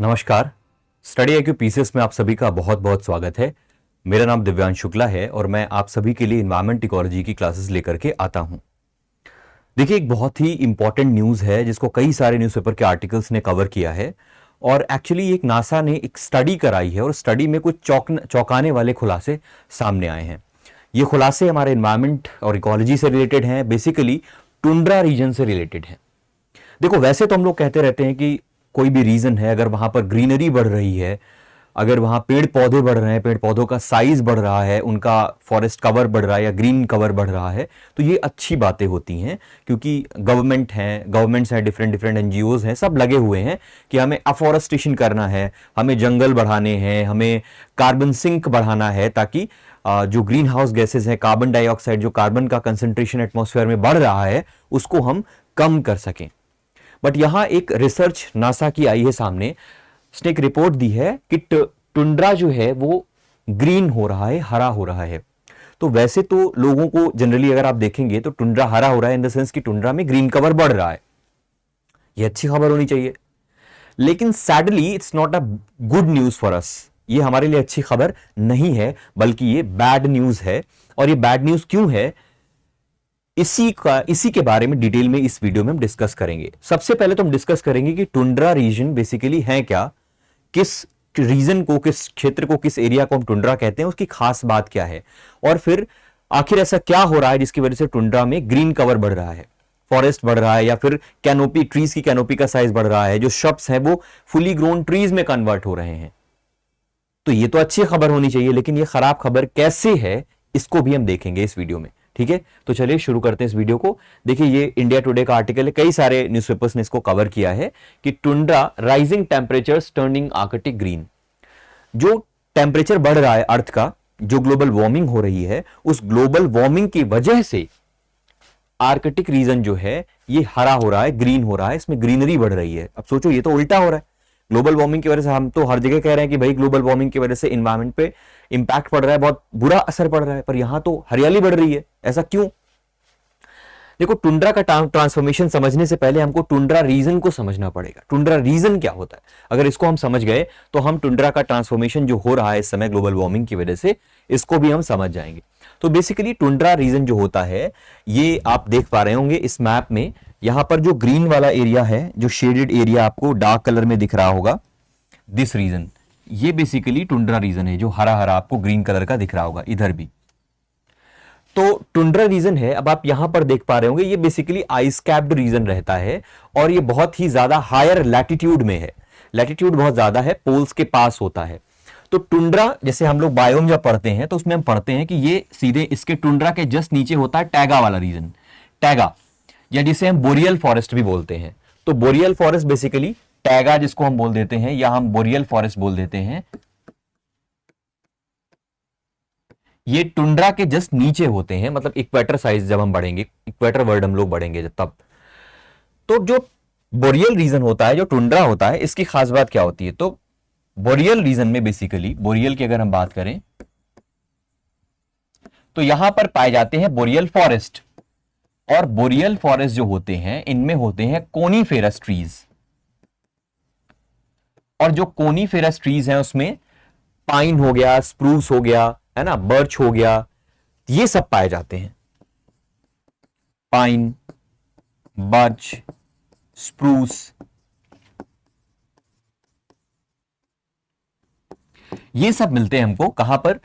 नमस्कार। Study IQ PCS में आप सभी का बहुत बहुत स्वागत है। मेरा नाम दिव्यांश शुक्ला है और मैं आप सभी के लिए इन्वायरमेंट इकोलॉजी की क्लासेस लेकर के आता हूं। देखिए, एक बहुत ही इंपॉर्टेंट न्यूज़ है जिसको कई सारे न्यूज़पेपर के आर्टिकल्स ने कवर किया है और एक्चुअली एक नासा ने एक स्टडी कराई है और स्टडी में कुछ चौंकाने वाले खुलासे सामने आए हैं। ये खुलासे हमारे इन्वायरमेंट और इकोलॉजी से रिलेटेड हैं, बेसिकली टुंड्रा रीजन से रिलेटेड हैं। देखो, वैसे तो हम लोग कहते रहते हैं कि कोई भी रीजन है, अगर वहां पर ग्रीनरी बढ़ रही है, अगर वहां पेड़ पौधे बढ़ रहे हैं, पेड़ पौधों का साइज बढ़ रहा है, उनका फॉरेस्ट कवर बढ़ रहा है या ग्रीन कवर बढ़ रहा है, तो ये अच्छी बातें होती हैं क्योंकि गवर्नमेंट्स हैं, डिफरेंट डिफरेंट एनजीओज हैं, सब लगे हुए हैं कि हमें अफॉरेस्टेशन करना है, हमें जंगल बढ़ाने हैं, हमें कार्बन सिंक बढ़ाना है ताकि जो ग्रीन हाउस गैसेज हैं, कार्बन डाइऑक्साइड, जो कार्बन का कंसेंट्रेशन एटमॉस्फेयर में बढ़ रहा है, उसको हम कम कर सकें। बट यहां एक रिसर्च नासा की आई है सामने, उसने एक रिपोर्ट दी है कि टुंड्रा जो है वो ग्रीन हो रहा है, हरा हो रहा है। तो वैसे तो लोगों को जनरली अगर आप देखेंगे तो टुंड्रा हरा हो रहा है इन द सेंस कि टुंड्रा में ग्रीन कवर बढ़ रहा है, ये अच्छी खबर होनी चाहिए। लेकिन sadly it's not a good news for us, ये हमारे लिए अच्छी खबर नहीं है, बल्कि ये बैड न्यूज है। और ये बैड न्यूज क्यों है, इसी के बारे में डिटेल में इस वीडियो में हम डिस्कस करेंगे। सबसे पहले तो हम डिस्कस करेंगे कि टुंड्रा रीजन बेसिकली है क्या, किस रीजन को, किस क्षेत्र को, किस एरिया को हम टुंड्रा कहते हैं, उसकी खास बात क्या है, और फिर आखिर ऐसा क्या हो रहा है जिसकी वजह से टुंड्रा में ग्रीन कवर बढ़ रहा है, फॉरेस्ट बढ़ रहा है, या फिर कैनोपी, ट्रीज की कैनोपी का साइज बढ़ रहा है, जो शब्स है वो फुली ग्रोन ट्रीज में कन्वर्ट हो रहे हैं। तो ये तो अच्छी खबर होनी चाहिए, लेकिन ये खराब खबर कैसे है इसको भी हम देखेंगे इस वीडियो में। ठीक है, तो चलिए शुरू करते हैं इस वीडियो को। देखिए, ये इंडिया टुडे का आर्टिकल है, कई सारे न्यूज़पेपर्स ने इसको कवर किया है कि tundra rising temperatures turning Arctic green. जो टेम्परेचर बढ़ रहा है अर्थ का, जो ग्लोबल वार्मिंग हो रही है, उस ग्लोबल वार्मिंग की वजह से आर्कटिक रीजन जो है ये हरा हो रहा है, ग्रीन हो रहा है, इसमें ग्रीनरी बढ़ रही है। अब सोचो, ये तो उल्टा हो रहा है। ग्लोबल वार्मिंग की वजह से हम तो हर जगह कह रहे हैं कि भाई ग्लोबल वार्मिंग की वजह से इन्वायरमेंट पे इंपैक्ट पड़ रहा है, बहुत बुरा असर पड़ रहा है, पर यहां तो हरियाली बढ़ रही है। ऐसा क्यों? देखो, टुंड्रा का ट्रांसफॉर्मेशन समझने से पहले हमको टुंड्रा रीजन को समझना पड़ेगा। टुंड्रा रीजन क्या होता है, अगर इसको हम समझ गए तो हम टुंड्रा का ट्रांसफॉर्मेशन जो हो रहा है इस समय ग्लोबल वार्मिंग की वजह से, इसको भी हम समझ जाएंगे। तो बेसिकली टुंड्रा रीजन जो होता है, ये आप देख पा रहे होंगे इस मैप में, यहां पर जो ग्रीन वाला एरिया है, जो शेडेड एरिया आपको डार्क कलर में दिख रहा होगा, दिस रीजन, ये बेसिकली टुंड्रा रीजन है, जो हरा हरा आपको ग्रीन कलर का दिख रहा होगा इधर भी। तो टुंड्रा रीजन है, अब आप यहां पर देख पा रहे होंगे, ये बेसिकली आइस कैप्ड रीजन रहता है और ये बहुत ही ज्यादा हायर लैटिट्यूड में है, लैटिट्यूड बहुत ज्यादा है, पोल्स के पास होता है। तो टुंड्रा, जैसे हम लोग बायोम जब पढ़ते हैं तो उसमें हम पढ़ते हैं कि ये सीधे इसके टुंड्रा के जस्ट नीचे होता है टैगा वाला रीजन, टैगा, या जिसे हम बोरियल फॉरेस्ट भी बोलते हैं। तो बोरियल फॉरेस्ट बेसिकली टैगा जिसको हम बोल देते हैं, या हम बोरियल फॉरेस्ट बोल देते हैं, ये टुंड्रा के जस्ट नीचे होते हैं, मतलब इक्वेटर साइज जब हम बढ़ेंगे, इक्वेटर वर्ल्ड हम लोग बढ़ेंगे तब। तो जो बोरियल रीजन होता है, जो टुंड्रा होता है, इसकी खास बात क्या होती है? तो बोरियल रीजन में बेसिकली, बोरियल की अगर हम बात करें तो यहां पर पाए जाते हैं बोरियल फॉरेस्ट, और बोरियल फॉरेस्ट जो होते हैं इनमें होते हैं कोनीफेरस ट्रीज, और जो कोनीफेरस ट्रीज हैं उसमें पाइन हो गया, स्प्रूस हो गया, है ना, बर्च हो गया, ये सब पाए जाते हैं। पाइन, बर्च, स्प्रूस, ये सब मिलते हैं हमको कहां पर?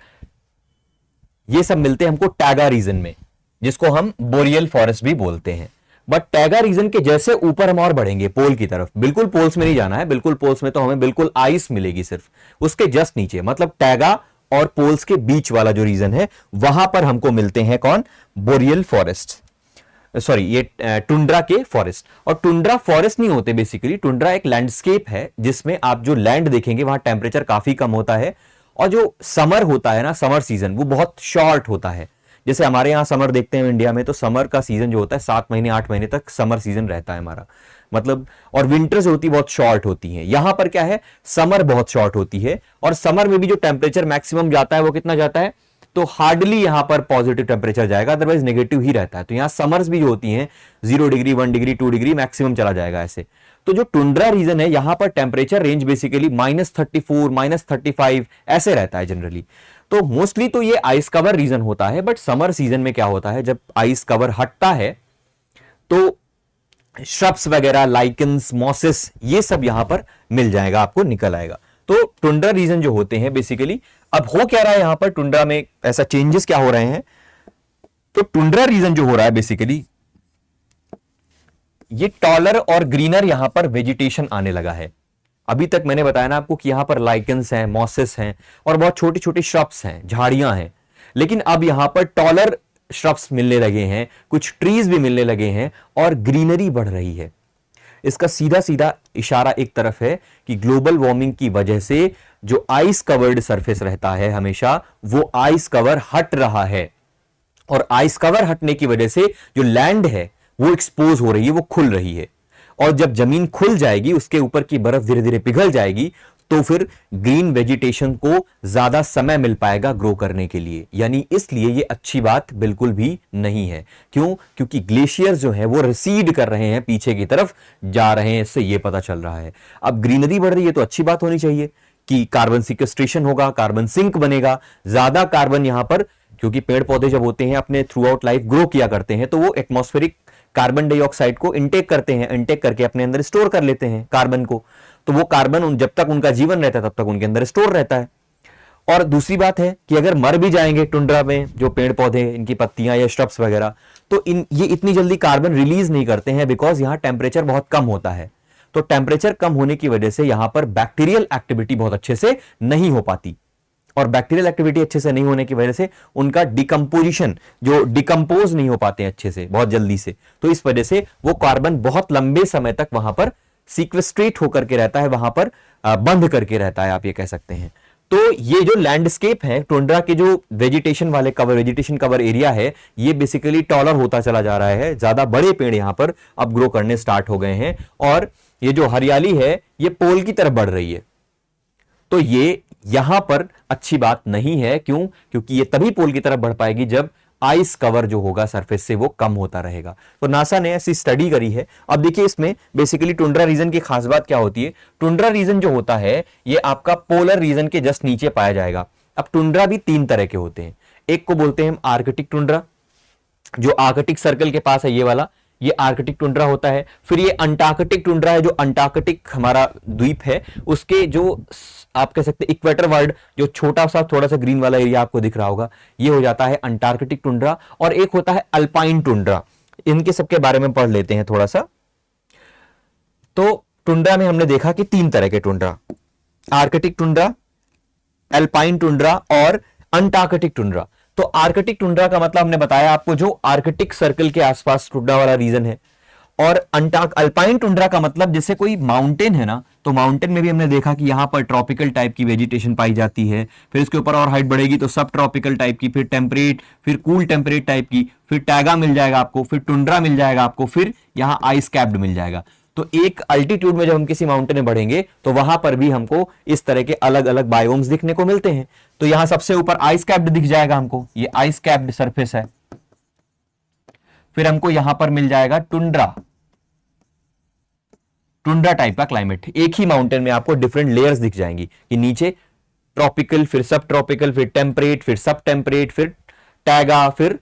ये सब मिलते हैं हमको टैगा रीजन में, जिसको हम बोरियल फॉरेस्ट भी बोलते हैं। बट टैगा रीजन के जैसे ऊपर हम और बढ़ेंगे पोल की तरफ, बिल्कुल पोल्स में नहीं जाना है, बिल्कुल पोल्स में तो हमें बिल्कुल आइस मिलेगी, सिर्फ उसके जस्ट नीचे, मतलब टैगा और पोल्स के बीच वाला जो रीजन है, वहां पर हमको मिलते हैं कौन? बोरियल फॉरेस्ट, सॉरी, ये टुंड्रा के फॉरेस्ट। और टुंड्रा फॉरेस्ट नहीं होते बेसिकली, टुंड्रा एक लैंडस्केप है जिसमें आप जो लैंड देखेंगे वहां टेम्परेचर काफी कम होता है, और जो समर होता है ना, समर सीजन, वो बहुत शॉर्ट होता है। जैसे हमारे यहाँ समर देखते हैं इंडिया में, तो समर का सीजन जो होता है 7 महीने 8 महीने तक समर सीजन रहता है हमारा, मतलब, और विंटर्स होती है बहुत शॉर्ट होती हैं। यहां पर क्या है, समर बहुत शॉर्ट होती है, और समर में भी जो टेम्परेचर मैक्सिमम जाता है वो कितना जाता है? तो हार्डली यहां पर पॉजिटिव टेम्परेचर जाएगा, अदरवाइज नेगेटिव ही रहता है। तो यहां समर्स भी जो होती हैं 0 डिग्री, 1 डिग्री, 2 डिग्री मैक्सिमम चला जाएगा ऐसे। तो जो टुंड्रा रीजन है यहां पर टेम्परेचर रेंज बेसिकली -34 -35 ऐसे रहता है जनरली। तो मोस्टली तो ये आइस कवर रीजन होता है, बट समर सीजन में क्या होता है, जब आइस कवर हटता है तो श्रब्स वगैरह, लाइकन्स, मॉसेस, ये सब यहां पर मिल जाएगा, आपको निकल आएगा। तो टुंड्रा रीजन जो होते हैं बेसिकली, अब हो क्या रहा है यहां पर टुंड्रा में, ऐसा चेंजेस क्या हो रहे हैं, तो टुंड्रा रीजन जो हो रहा है बेसिकली, ये टॉलर और ग्रीनर यहां पर वेजिटेशन आने लगा है। अभी तक मैंने बताया ना आपको कि यहां पर लाइकन्स हैं, मॉसेस हैं और बहुत छोटी छोटी श्रब्स हैं, झाड़ियां हैं, लेकिन अब यहां पर टॉलर श्रब्स मिलने लगे हैं, कुछ ट्रीज भी मिलने लगे हैं और ग्रीनरी बढ़ रही है। इसका सीधा सीधा इशारा एक तरफ है कि ग्लोबल वार्मिंग की वजह से जो आइस कवर्ड सरफेस रहता है हमेशा, वो आइस कवर हट रहा है, और आइस कवर हटने की वजह से जो लैंड है वो एक्सपोज हो रही है, वो खुल रही है। और जब जमीन खुल जाएगी, उसके ऊपर की बर्फ धीरे धीरे पिघल जाएगी, तो फिर ग्रीन वेजिटेशन को ज्यादा समय मिल पाएगा ग्रो करने के लिए। यानी इसलिए ये अच्छी बात बिल्कुल भी नहीं है। क्यों? क्योंकि ग्लेशियर जो है वो रिसीड कर रहे हैं, पीछे की तरफ जा रहे हैं, इससे ये पता चल रहा है। अब ग्रीनरी बढ़ रही है तो अच्छी बात होनी चाहिए कि कार्बन सिक्वेस्ट्रेशन होगा, कार्बन सिंक बनेगा, ज्यादा कार्बन यहां पर, क्योंकि पेड़ पौधे जब होते हैं अपने थ्रू आउट लाइफ ग्रो किया करते हैं, तो वो एटमॉस्फेरिक कार्बन डाइऑक्साइड को इंटेक करते हैं, इंटेक करके अपने अंदर स्टोर कर लेते हैं कार्बन को। तो वो कार्बन जब तक उनका जीवन रहता है तब तक उनके अंदर स्टोर रहता है। और दूसरी बात है कि अगर मर भी जाएंगे टुंड्रा में जो पेड़ पौधे, इनकी पत्तियां या स्ट्रब्स वगैरह, तो ये इतनी जल्दी कार्बन रिलीज नहीं करते हैं, बिकॉज यहां टेम्परेचर बहुत कम होता है। तो टेम्परेचर कम होने की वजह से यहां पर बैक्टीरियल एक्टिविटी बहुत अच्छे से नहीं हो पाती, और बैक्टीरियल एक्टिविटी अच्छे से नहीं होने की वजह से उनका डिकम्पोजिशन, जो डिकम्पोज नहीं हो पाते हैं अच्छे से, बहुत जल्दी से, तो इस वजह से वो कार्बन बहुत लंबे समय तक वहां पर सीक्वेस्ट्रेट होकर के रहता है, वहां पर बंद करके रहता है, आप ये कह सकते हैं। तो ये जो लैंडस्केप है, टुंड्रा के जो वेजिटेशन वाले कवर, वेजिटेशन कवर एरिया है, ये बेसिकली टॉलर होता चला जा रहा है, ज्यादा बड़े पेड़ यहां पर अब ग्रो करने स्टार्ट हो गए हैं, और ये जो हरियाली है ये पोल की तरफ बढ़ रही है। तो ये यहां पर अच्छी बात नहीं है। क्यों? क्योंकि ये तभी पोल की तरफ बढ़ पाएगी जब आइस कवर जो होगा सरफेस से वो कम होता रहेगा। तो नासा ने ऐसी स्टडी करी है। अब देखिए इसमें बेसिकली टुंड्रा रीजन की खास बात क्या होती है। टुंड्रा रीजन जो होता है ये आपका पोलर रीजन के जस्ट नीचे पाया जाएगा। अब टुंड्रा भी तीन तरह के होते हैं। एक को बोलते हैं हम आर्कटिक टुंड्रा, जो आर्कटिक सर्कल के पास है, ये वाला, ये आर्कटिक टुंड्रा होता है। फिर ये अंटार्कटिक टुंड्रा है, जो अंटार्कटिक हमारा द्वीप है उसके जो आप कह सकते हैं इक्वेटर वर्ल्ड, जो छोटा सा थोड़ा सा ग्रीन वाला एरिया आपको दिख रहा होगा, ये हो जाता है अंटार्कटिक टुंड्रा। और एक होता है अल्पाइन टुंड्रा। इनके सबके बारे में पढ़ लेते हैं थोड़ा सा। तो टुंड्रा में हमने देखा कि तीन तरह के tundra, Arctic tundra, alpine tundra और अंटार्कटिक टुंड्रा। तो आर्कटिक टुंड्रा का मतलब हमने बताया आपको, जो आर्कटिक सर्कल के आसपास टुंड्रा वाला रीजन है। और अल्पाइन टुंड्रा का मतलब जैसे कोई माउंटेन है ना, तो माउंटेन में भी हमने देखा कि यहां पर ट्रॉपिकल टाइप की वेजिटेशन पाई जाती है। फिर इसके ऊपर और हाइट बढ़ेगी तो सब ट्रॉपिकल टाइप की, फिर टेम्परेट, फिर कूल टेम्परेट टाइप की, फिर टैगा मिल जाएगा आपको, फिर टुंड्रा मिल जाएगा आपको, फिर यहां आइस कैप्ड मिल जाएगा। तो एक अल्टीट्यूड में जब हम किसी माउंटेन में बढ़ेंगे तो वहां पर भी हमको इस तरह के अलग अलग बायोम्स दिखने को मिलते हैं। तो यहां सबसे ऊपर आइस कैप्ड दिख जाएगा हमको, ये आइस कैप्ड सरफेस है। फिर हमको यहां पर मिल जाएगा टुंड्रा, टुंड्रा टाइप का क्लाइमेट। एक ही माउंटेन में आपको डिफरेंट लेयर्स दिख जाएंगी कि नीचे ट्रॉपिकल, फिर सब ट्रॉपिकल, फिर टेम्परेट, फिर सब टेम्परेट, फिर टैगा, फिर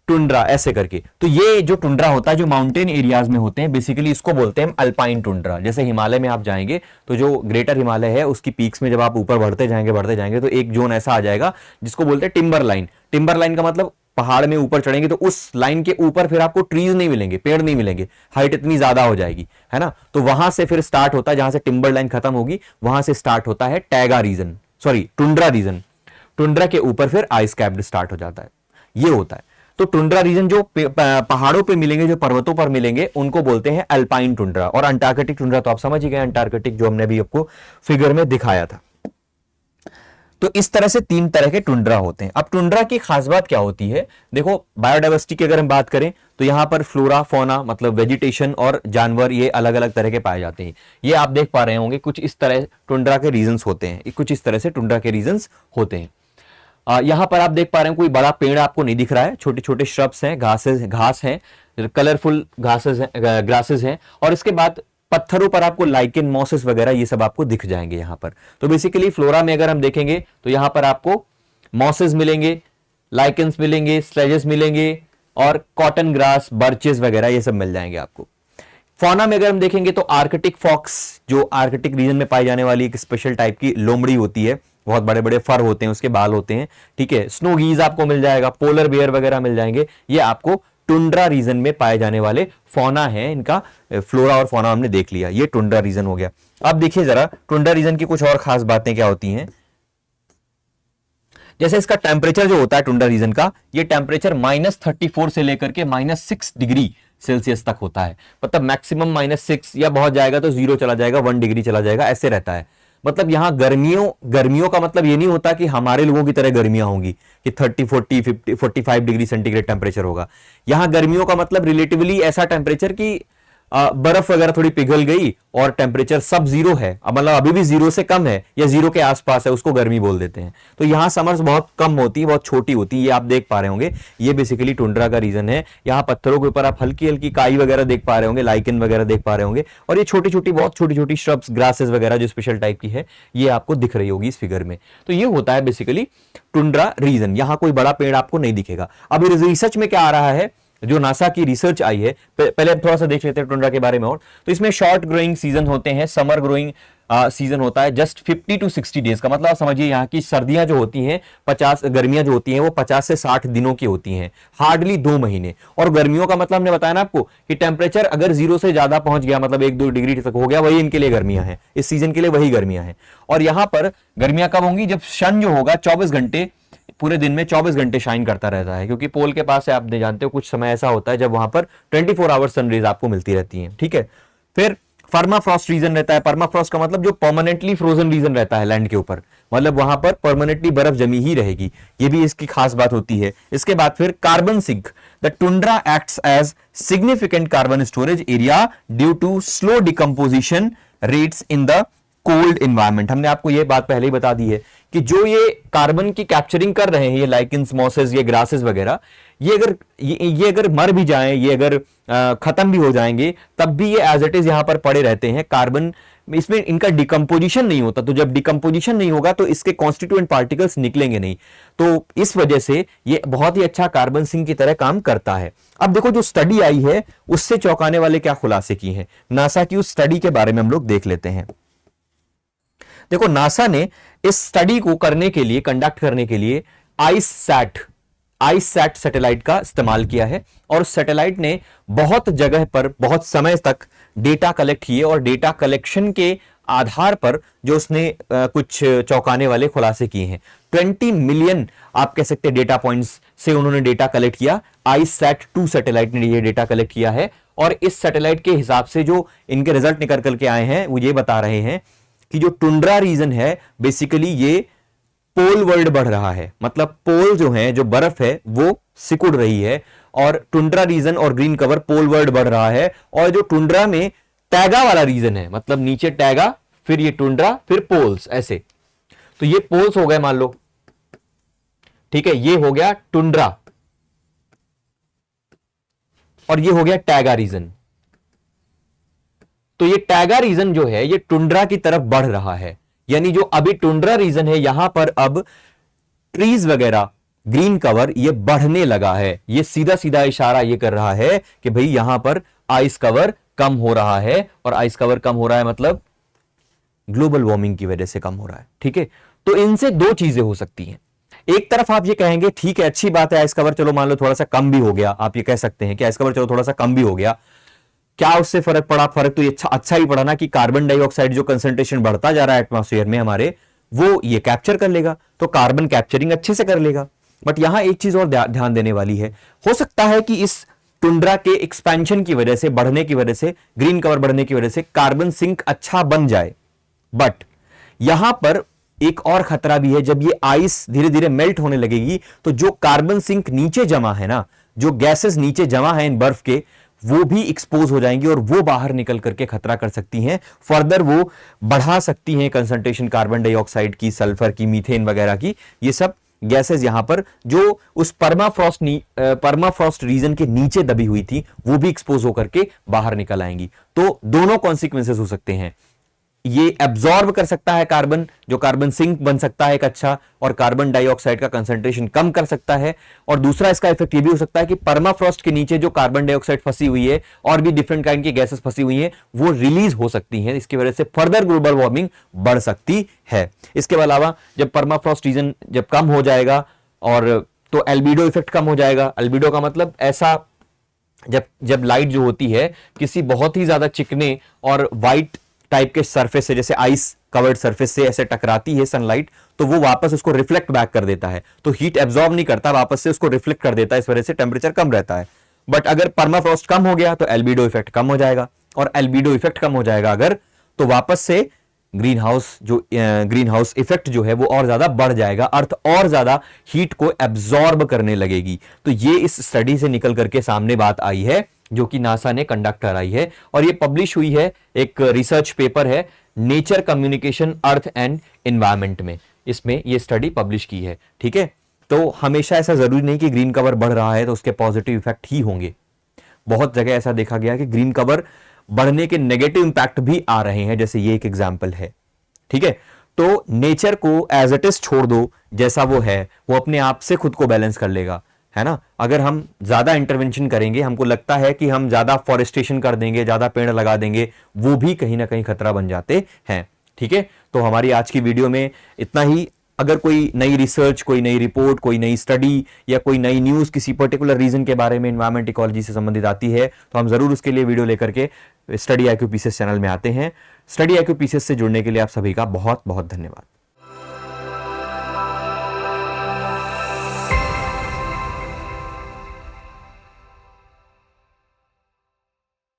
टुंड्रा, ऐसे करके। तो ये जो टुंड्रा होता है जो माउंटेन एरियाज में होते हैं, बेसिकली इसको बोलते हैं अल्पाइन टुंड्रा। जैसे हिमालय में आप जाएंगे तो जो ग्रेटर हिमालय है उसकी पीक्स में जब आप ऊपर बढ़ते जाएंगे तो एक जोन ऐसा आ जाएगा जिसको बोलते हैं टिम्बर लाइन। टिम्बर लाइन का मतलब पहाड़ में ऊपर चढ़ेंगे तो उस लाइन के ऊपर फिर आपको ट्रीज नहीं मिलेंगे, पेड़ नहीं मिलेंगे, हाइट इतनी ज्यादा हो जाएगी, है ना। तो वहां से फिर स्टार्ट होता है, जहां से टिम्बर लाइन खत्म होगी वहां से स्टार्ट होता है taiga region, sorry tundra region. Tundra के ऊपर फिर आइस कैप्ड स्टार्ट हो जाता है, ये होता है। तो टुंड्रा रीजन जो पहाड़ों पे मिलेंगे, जो पर्वतों पर मिलेंगे, उनको बोलते हैं अल्पाइन टुंड्रा। और अंटार्कटिक टुंड्रा तो आप समझ ही गए, अंटार्कटिक जो हमने अभी आपको फिगर में दिखाया था। तो इस तरह से तीन तरह के टुंड्रा होते हैं। अब टुंड्रा की खास बात क्या होती है, देखो बायोडाइवर्सिटी की अगर हम बात करें तो यहां पर फ्लोरा, फौना, मतलब वेजिटेशन और जानवर, ये अलग अलग तरह के पाए जाते हैं। ये आप देख पा रहे होंगे कुछ इस तरह टुंड्रा के रीजंस होते हैं, कुछ इस तरह से टुंड्रा के रीजंस होते हैं। यहां पर आप देख पा रहे हैं कोई बड़ा पेड़ आपको नहीं दिख रहा है, छोटे छोटे श्रब्स हैं, घास हैं, कलरफुल ग्रासेस हैं। और इसके बाद पत्थरों पर आपको लाइकेन, मॉसेस वगैरह ये सब आपको दिख जाएंगे यहां पर। तो बेसिकली फ्लोरा में अगर हम देखेंगे तो यहां पर आपको मॉसेस मिलेंगे, लाइकेंस मिलेंगे, स्लेजेस मिलेंगे और कॉटन ग्रास, बर्चेस वगैरह ये सब मिल जाएंगे आपको। फौना में अगर हम देखेंगे तो आर्कटिक फॉक्स, जो आर्कटिक रीजन में पाई जाने वाली एक स्पेशल टाइप की लोमड़ी होती है, बहुत बड़े बड़े फर होते हैं, उसके बाल होते हैं, ठीक है। स्नो गीज आपको मिल जाएगा, पोलर बेयर वगैरह मिल जाएंगे, ये आपको टुंड्रा रीजन में पाए जाने वाले फौना है। इनका फ्लोरा और फौना हमने देख लिया, ये टुंड्रा रीजन हो गया। अब देखिए जरा टुंड्रा रीजन की कुछ और खास बातें क्या होती हैं। जैसे इसका टेम्परेचर जो होता है टुंड्रा रीजन का, ये टेम्परेचर -34 से लेकर के -6 डिग्री सेल्सियस तक होता है। मतलब मैक्सिमम -6 या बहुत जाएगा तो 0 चला जाएगा, 1 डिग्री चला जाएगा, ऐसे रहता है। मतलब यहां गर्मियों का मतलब ये नहीं होता कि हमारे लोगों की तरह गर्मियां होंगी कि 30, 40, 50, 45 डिग्री सेंटीग्रेड टेम्परेचर होगा। यहां गर्मियों का मतलब रिलेटिवली ऐसा टेम्परेचर कि बर्फ वगैरह थोड़ी पिघल गई और टेम्परेचर सब 0 है, मतलब अभी भी 0 से कम है या 0 के आसपास है, उसको गर्मी बोल देते हैं। तो यहां समर्स बहुत कम होती है, बहुत छोटी होती है, ये आप देख पा रहे होंगे। ये बेसिकली टुंड्रा का रीजन है। यहाँ पत्थरों के ऊपर आप हल्की हल्की काई वगैरह देख पा रहे होंगे, लाइकन वगैरह देख पा रहे होंगे, और ये छोटी छोटी, बहुत छोटी छोटी श्रब्स, ग्रासेस वगैरह जो स्पेशल टाइप की है, ये आपको दिख रही होगी इस फिगर में। तो ये होता है बेसिकली टुंड्रा रीजन। यहां कोई बड़ा पेड़ आपको नहीं दिखेगा। अब रिसर्च में क्या आ रहा है, जो नासा की रिसर्च आई है, पहले थोड़ा सा देख लेते हैं टुंड्रा के बारे में। और तो इसमें शॉर्ट ग्रोइंग सीजन होते हैं, समर ग्रोइंग सीजन होता है जस्ट 50 to 60 डेज का। मतलब आप समझिए यहाँ की सर्दियां जो होती हैं 50, गर्मियां जो होती हैं वो 50 से 60 दिनों की होती हैं, हार्डली 2 महीने। और गर्मियों का मतलब हमने बताया ना आपको कि टेम्परेचर अगर 0 से ज्यादा पहुंच गया, मतलब 1-2 डिग्री तक हो गया, वही इनके लिए गर्मियां हैं, इस सीजन के लिए वही गर्मियां हैं। और यहां पर गर्मियां कब होंगी, जब सन जो होगा 24 घंटे, पूरे दिन में 24 घंटे शाइन करता रहता है, क्योंकि पोल के पास है, आप जानते हो कुछ समय ऐसा होता है जब वहां पर 24 आवर सनरेज आपको मिलती रहती है, ठीक है। फिर परमाफ्रॉस्ट रीजन रहता है। परमाफ्रॉस्ट का मतलब जो परमानेंटली फ्रोजन रीजन रहता है लैंड के ऊपर, मतलब वहां पर परमानेंटली बर्फ जमी ही रहेगी, ये भी इसकी खास बात होती है। इसके बाद फिर carbon sink. The tundra acts as significant carbon storage area due to slow decomposition rates in the cold environment. हमने आपको ये बात पहले ही बता दी है कि जो ये कार्बन की कैप्चरिंग कर रहे हैं, ये लाइकेंस, मॉसेस, ये ग्रासेस वगैरह, ये अगर मर भी जाएं, ये अगर खत्म भी हो जाएंगे, तब भी ये एज इट इज यहां पर पड़े रहते हैं। कार्बन, इसमें इनका डिकम्पोजिशन नहीं होता, तो जब डिकम्पोजिशन नहीं होगा तो इसके कॉन्स्टिट्यूएंट पार्टिकल्स निकलेंगे नहीं, तो इस वजह से ये बहुत ही अच्छा कार्बन सिंक की तरह काम करता है। अब देखो जो स्टडी आई है उससे चौंकाने वाले क्या खुलासे की हैं, नासा की उस स्टडी के बारे में हम लोग देख लेते हैं। देखो नासा ने इस स्टडी को करने के लिए, कंडक्ट करने के लिए आईसैट सैटेलाइट का इस्तेमाल किया है, और सैटेलाइट ने बहुत जगह पर बहुत समय तक डेटा कलेक्ट किए, और डेटा कलेक्शन के आधार पर जो उसने कुछ चौंकाने वाले खुलासे किए हैं। 20 मिलियन आप कह सकते हैं डेटा पॉइंट्स से उन्होंने डेटा कलेक्ट किया। ICESat-2 सैटेलाइट ने ये डेटा कलेक्ट किया है, और इस सैटेलाइट के हिसाब से जो इनके रिजल्ट निकल करके आए हैं वो ये बता रहे हैं कि जो टुंड्रा रीजन है बेसिकली ये पोल वर्ल्ड बढ़ रहा है, मतलब पोल जो है, जो बर्फ है वो सिकुड़ रही है, और टुंड्रा रीजन और ग्रीन कवर पोल वर्ल्ड बढ़ रहा है। और जो टुंड्रा में टैगा वाला रीजन है, मतलब नीचे टैगा, फिर ये टुंड्रा, फिर पोल्स, ऐसे, तो ये पोल्स हो गए मान लो, ठीक है, ये हो गया टुंड्रा, और ये हो गया टैगा रीजन। तो ये टैगा रीजन जो है ये टुंड्रा की तरफ बढ़ रहा है, यानी जो अभी टुंड्रा रीजन है यहां पर अब ट्रीज वगैरह, ग्रीन कवर, ये बढ़ने लगा है। ये सीधा सीधा इशारा ये कर रहा है कि भाई यहां पर आइस कवर कम हो रहा है, और आइस कवर कम हो रहा है मतलब ग्लोबल वार्मिंग की वजह से कम हो रहा है, ठीक है। तो इनसे दो चीजें हो सकती हैं। एक तरफ आप ये कहेंगे ठीक है, अच्छी बात है, आइस कवर चलो मान लो थोड़ा सा कम भी हो गया, आप ये कह सकते हैं कि आइस कवर चलो थोड़ा सा कम भी हो गया, क्या उससे फर्क पड़ा? फर्क तो ये अच्छा ही पड़ा ना कि कार्बन डाइऑक्साइड जो कंसंट्रेशन बढ़ता जा रहा है एटमॉस्फेयर में हमारे, वो ये कैप्चर कर लेगा, तो कार्बन कैप्चरिंग अच्छे से कर लेगा। बट यहां एक चीज और ध्यान देने वाली है, हो सकता है कि इस टुंड्रा के एक्सपेंशन की वजह से, बढ़ने की वजह से, ग्रीन कवर बढ़ने की वजह से कार्बन सिंक अच्छा बन जाए, बट यहां पर एक और खतरा भी है। जब ये आइस धीरे धीरे मेल्ट होने लगेगी तो जो कार्बन सिंक नीचे जमा है ना, जो गैसेस नीचे जमा है इन बर्फ के, वो भी एक्सपोज हो जाएंगी और वो बाहर निकल करके खतरा कर सकती हैं, फर्दर वो बढ़ा सकती हैं कंसंट्रेशन कार्बन डाइऑक्साइड की, सल्फर की, मीथेन वगैरह की, ये सब गैसेस यहां पर जो उस परमाफ्रॉस्ट रीजन के नीचे दबी हुई थी वो भी एक्सपोज होकर के बाहर निकल आएंगी। तो दोनों कॉन्सिक्वेंसेस हो सकते हैं, ये एब्जॉर्ब कर सकता है कार्बन, जो कार्बन सिंक बन सकता है एक अच्छा, और कार्बन डाइऑक्साइड का कंसंट्रेशन कम कर सकता है। और दूसरा इसका इफेक्ट ये भी हो सकता है कि परमाफ्रॉस्ट के नीचे जो कार्बन डाइऑक्साइड फंसी हुई है और भी डिफरेंट काइंड की गैसेस फंसी हुई हैं वो रिलीज हो सकती हैं, इसकी वजह से फर्दर ग्लोबल वार्मिंग बढ़ सकती है। इसके अलावा जब परमाफ्रॉस्ट रीजन जब कम हो जाएगा और तो एल्बिडो इफेक्ट कम हो जाएगा। एल्बिडो का मतलब ऐसा, जब लाइट जो होती है किसी बहुत ही ज्यादा चिकने और वाइट टाइप के सरफेस से, जैसे आइस कवर्ड सरफेस से ऐसे टकराती है सनलाइट, तो वो वापस उसको रिफ्लेक्ट बैक कर देता है, तो हीट एब्जॉर्ब नहीं करता, वापस से उसको रिफ्लेक्ट कर देता है, इस वजह से टेम्परेचर कम रहता है। बट अगर परमाफ्रॉस्ट कम हो गया तो एल्बिडो इफेक्ट कम हो जाएगा, और एल्बिडो इफेक्ट कम हो जाएगा अगर, तो वापस से ग्रीन हाउस इफेक्ट जो है वो और ज्यादा बढ़ जाएगा, अर्थ और ज्यादा हीट को एब्जॉर्ब करने लगेगी। तो ये इस स्टडी से निकल करके सामने बात आई है जो कि नासा ने कंडक्ट कराई है, और ये पब्लिश हुई है, एक रिसर्च पेपर है nature communication earth and environment में, इसमें ये स्टडी पब्लिश की है। ठीक है, तो हमेशा ऐसा जरूरी नहीं कि ग्रीन कवर बढ़ रहा है तो उसके पॉजिटिव इफेक्ट ही होंगे। बहुत जगह ऐसा देखा गया कि ग्रीन कवर बढ़ने के नेगेटिव इंपैक्ट भी आ रहे हैं, जैसे ये एक एग्जाम्पल है। ठीक है, तो नेचर को एज इट इज छोड़ दो, जैसा वो है वो अपने आप से खुद को बैलेंस कर लेगा, है ना। अगर हम ज्यादा इंटरवेंशन करेंगे, हमको लगता है कि हम ज्यादा फॉरेस्टेशन कर देंगे, ज्यादा पेड़ लगा देंगे, वो भी कहीं ना कहीं खतरा बन जाते हैं। ठीक है, तो हमारी आज की वीडियो में इतना ही। अगर कोई नई रिसर्च, कोई नई रिपोर्ट, कोई नई स्टडी या कोई नई न्यूज किसी पर्टिकुलर रीजन के बारे में एनवायरमेंट इकोलॉजी से संबंधित आती है तो हम जरूर उसके लिए वीडियो लेकर के स्टडी IQ PCS चैनल में आते हैं। स्टडी IQ PCS से जुड़ने के लिए आप सभी का बहुत बहुत धन्यवाद।